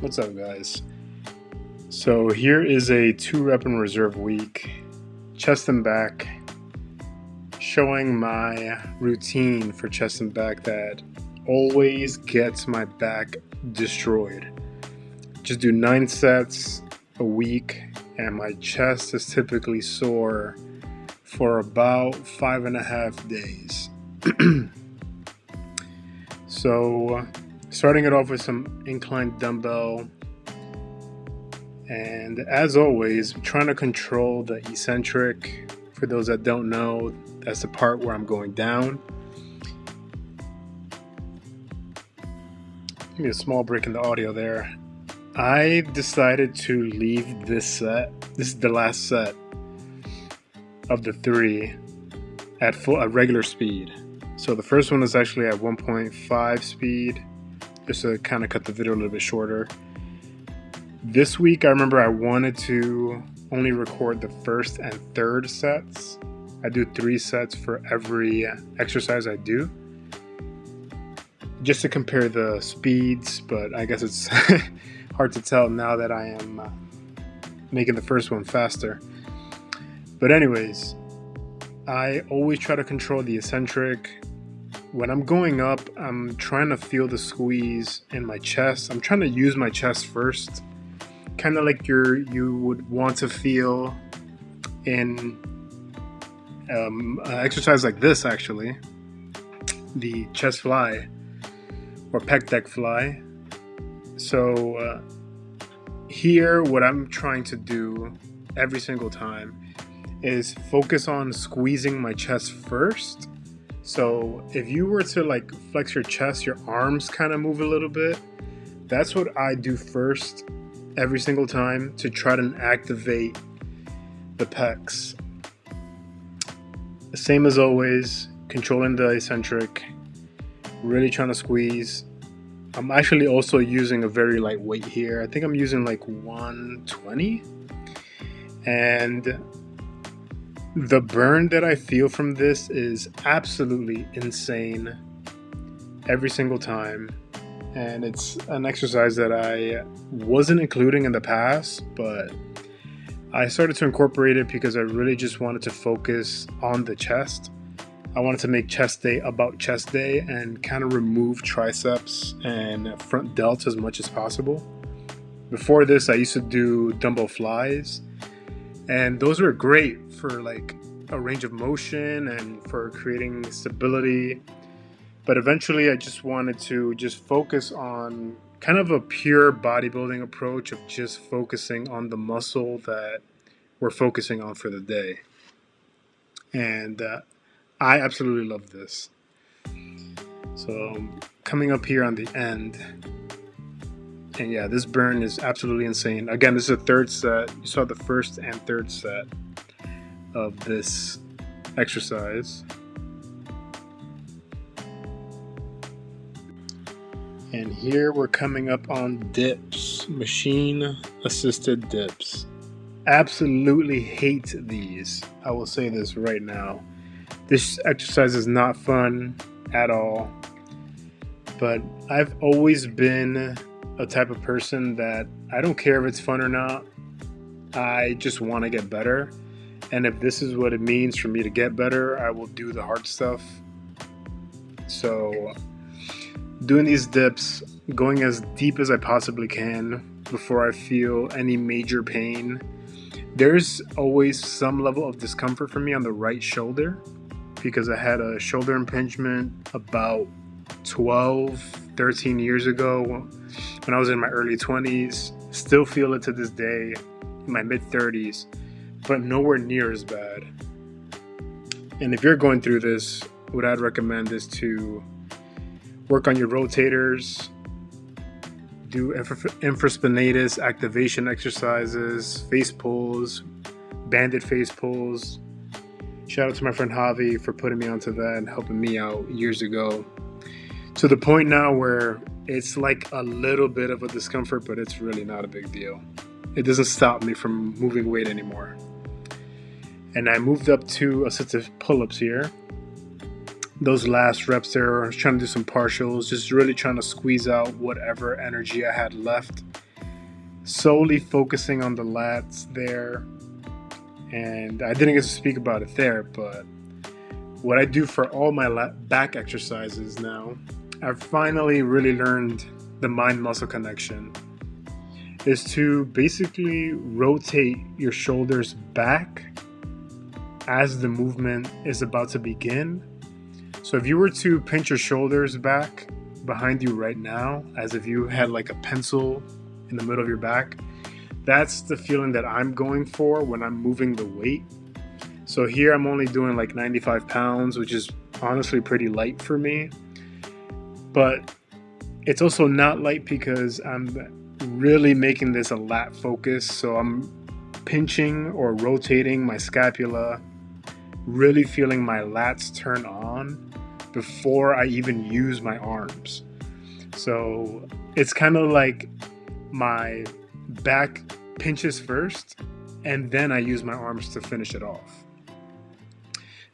What's up, guys? So here is a 2 rep in reserve week, chest and back, showing my routine for chest and back that always gets my back destroyed. Just do 9 sets a week, and my chest is typically sore for about 5.5 days. So starting it off with some inclined dumbbell, and as always, I'm trying to control the eccentric. For those that don't know, that's the part where I'm going down. Give me a small break in the audio there. I decided to leave this set. This is the last set of the 3 at regular speed. So the first one is actually at 1.5 speed, just to kind of cut the video a little bit shorter. This week, I remember I wanted to only record the first and third sets. I do 3 sets for every exercise I do, just to compare the speeds, but I guess it's hard to tell now that I am making the first one faster. But anyways, I always try to control the eccentric. When I'm going up, I'm trying to feel the squeeze in my chest. I'm trying to use my chest first, kind of like you would want to feel in an exercise like this, actually, the chest fly or pec deck fly. So here, what I'm trying to do every single time is focus on squeezing my chest first. So if you were to like flex your chest, your arms kind of move a little bit. That's what I do first every single time to try to activate the pecs. Same as always, controlling the eccentric, really trying to squeeze. I'm actually also using a very light weight here. I think I'm using like 120. And the burn that I feel from this is absolutely insane every single time. And it's an exercise that I wasn't including in the past, but I started to incorporate it because I really just wanted to focus on the chest. I wanted to make chest day about chest day and kind of remove triceps and front delts as much as possible. Before this, I used to do dumbbell flies, and those were great for like a range of motion and for creating stability. But eventually I just wanted to just focus on kind of a pure bodybuilding approach of just focusing on the muscle that we're focusing on for the day. And I absolutely love this. So coming up here on the end, and yeah, this burn is absolutely insane. Again, this is a third set. You saw the first and third set of this exercise. And here we're coming up on dips, machine assisted dips. Absolutely hate these. I will say this right now. This exercise is not fun at all. But I've always been a type of person that I don't care if it's fun or not. I just want to get better. And if this is what it means for me to get better, I will do the hard stuff. So doing these dips, going as deep as I possibly can before I feel any major pain. There's always some level of discomfort for me on the right shoulder because I had a shoulder impingement about 12, 13 years ago when I was in my early 20s. Still feel it to this day in my mid 30s, but nowhere near as bad. And if you're going through this, what I'd recommend is to work on your rotators, do infraspinatus activation exercises, face pulls, banded face pulls. Shout out to my friend Javi for putting me onto that and helping me out years ago. To the point now where it's like a little bit of a discomfort, but it's really not a big deal. It doesn't stop me from moving weight anymore. And I moved up to assisted pull-ups here. Those last reps there, I was trying to do some partials, just really trying to squeeze out whatever energy I had left solely focusing on the lats there. And I didn't get to speak about it there, but what I do for all my back exercises now, I've finally really learned the mind-muscle connection, is to basically rotate your shoulders back as the movement is about to begin. So if you were to pinch your shoulders back behind you right now, as if you had like a pencil in the middle of your back, that's the feeling that I'm going for when I'm moving the weight. So here I'm only doing like 95 pounds, which is honestly pretty light for me. But it's also not light because I'm really making this a lat focus. So I'm pinching or rotating my scapula, really feeling my lats turn on before I even use my arms. So it's kind of like my back pinches first, and then I use my arms to finish it off.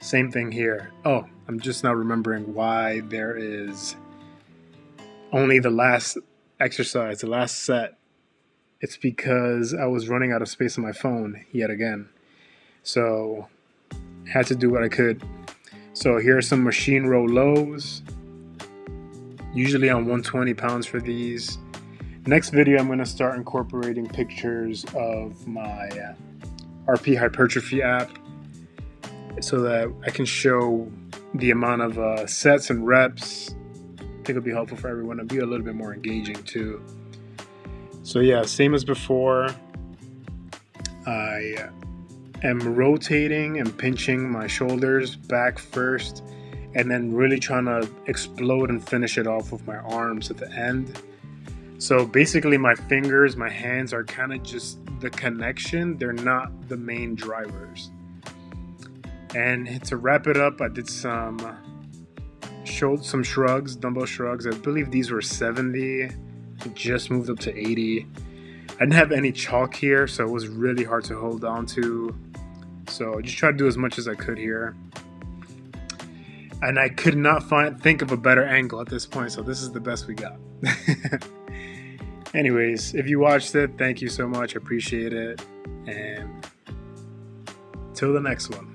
Same thing here. Oh, I'm just now remembering why there is only the last exercise, the last set. It's because I was running out of space on my phone yet again. So had to do what I could. So here are some machine row lows, usually on 120 pounds for these. Next video, I'm going to start incorporating pictures of my RP hypertrophy app so that I can show the amount of sets and reps. I think it'll be helpful for everyone to be a little bit more engaging too. So yeah, same as before. I am rotating and pinching my shoulders back first, and then really trying to explode and finish it off with my arms at the end. So basically my fingers, my hands are kind of just the connection. They're not the main drivers. And to wrap it up, I did some shrugs, dumbbell shrugs. I believe these were 70. I just moved up to 80. I didn't have any chalk here, so it was really hard to hold on to. So I just tried to do as much as I could here. And I could not think of a better angle at this point, so this is the best we got. Anyways, if you watched it, thank you so much. I appreciate it. And till the next one.